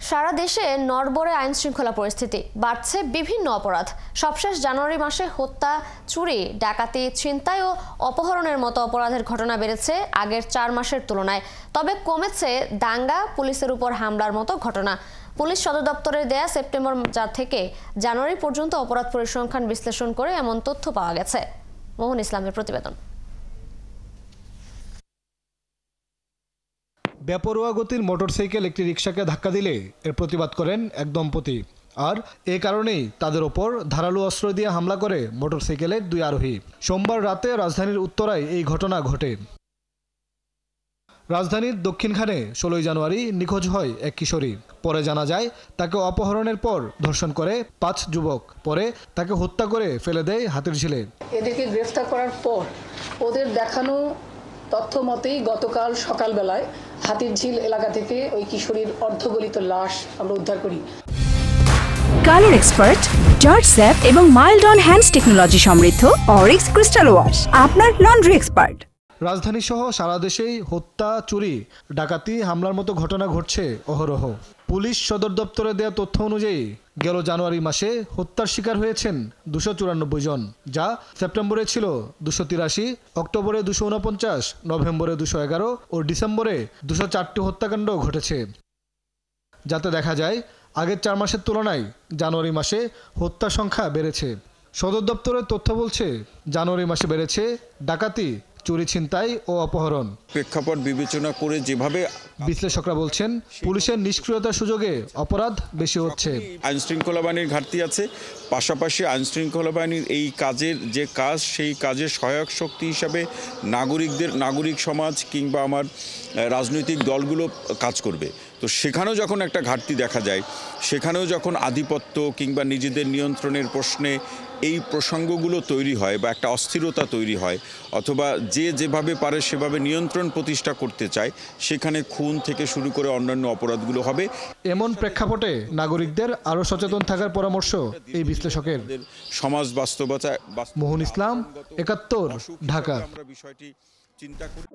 সারা দেশে নড়বড়ে আইন শৃঙ্খলা পরিস্থিতি, বাড়ছে বিভিন্ন অপরাধ। সবশেষ জানুয়ারি মাসে হত্যা, চুরি, ডাকাতি, ছিনতাই ও অপহরণের মতো অপরাধের ঘটনা বেড়েছে আগের 4 মাসের তুলনায়। তবে কমেছে দাঙ্গা, পুলিশের উপর হামলার মতো ঘটনা। পুলিশ সদর দপ্তরের দেয়া সেপ্টেম্বর থেকে জানুয়ারি পর্যন্ত অপরাধ পরিসংখ্যান বিশ্লেষণ করে এমন তথ্য পাওয়া গেছে। মোহন ইসলামের প্রতিবেদন। বেপরোয়া গতির মোটরসাইকেল একটি রিকশাকে ধাক্কা দিলে এর প্রতিবাদ করেন এক দম্পতি, আর এ কারণেই তাদের ওপর ধারালো অস্ত্র দিয়ে হামলা করে মোটরসাইকেলের 2 আরোহী। সোমবার রাতে রাজধানীর উত্তরায় এই ঘটনা ঘটে। রাজধানীর দক্ষিণখানে 16 জানুয়ারি নিখোঁজ হয় এক কিশোরী। পরে জানা যায় তাকে অপহরণের পর ধর্ষণ করে 5 যুবক, পরে তাকে হত্যা করে ফেলে দেয় হাতির ঝিলে। এদেরকে গ্রেফতার করার পর ওদের দেখানো তথ্য মতেই গতকাল সকালবেলায় হাতিরঝিল এলাকা থেকে ওই কিশোরীর অর্ধগলিত লাশ আমরা উদ্ধার করি। কালার এক্সপার্ট, জর্জ স্যাপ এবং মাইল্ড অন হ্যান্ডস টেকনোলজি সমৃদ্ধ অরিক্স ক্রিস্টাল ওয়াশ আপনার লন্ড্রি এক্সপার্ট। রাজধানী সহ সারা দেশেই হত্যা, চুরি, ডাকাতি, হামলার মতো ঘটনা ঘটছে অহরহ। পুলিশ সদর দপ্তরে দেয়া তথ্য অনুযায়ী গেল জানুয়ারি মাসে হত্যার শিকার হয়েছেন 294 জন, যা সেপ্টেম্বরে ছিল 283, অক্টোবরে 249, নভেম্বরে 211 ও ডিসেম্বরে 204টি হত্যাকাণ্ড ঘটেছে। যাতে দেখা যায় আগের 4 মাসের তুলনায় জানুয়ারি মাসে হত্যার সংখ্যা বেড়েছে। সদর দপ্তরের তথ্য বলছে জানুয়ারি মাসে বেড়েছে ডাকাতি, চুরি, ছিনতাই ও অপহরণ। প্রেক্ষাপট বিবেচনা করে যেভাবে বিশ্লেষকরা বলছেন পুলিশের নিষ্ক্রিয়তার সুযোগে অপরাধ বেশি হচ্ছে। আইন শৃঙ্খলা বাহিনীর ঘাটতি আছে, পাশাপাশি আইন শৃঙ্খলা বাহিনীর এই কাজের যে কাজ, সেই কাজের সহায়ক শক্তি হিসাবে নাগরিক সমাজ কিংবা আমার রাজনৈতিক দলগুলো কাজ করবে। তো সেখানেও যখন একটা ঘাটতি দেখা যায়, সেখানেও যখন আধিপত্য কিংবা নিজেদের নিয়ন্ত্রণের প্রশ্নে এই প্রসঙ্গগুলো তৈরি হয় বা একটা অস্থিরতা তৈরি হয়, অথবা যে যেভাবে পারে সেভাবে নিয়ন্ত্রণ প্রতিষ্ঠা করতে চায়, সেখানে খুন থেকে শুরু করে অন্যান্য অপরাধগুলো হবে। এমন প্রেক্ষাপটে নাগরিকদের আরও সচেতন থাকার পরামর্শ এই বিশ্লেষকের। সমাজ বাস্তবতা। মোহন ইসলাম, 71, ঢাকা। আমরা বিষয়টি চিন্তা করি।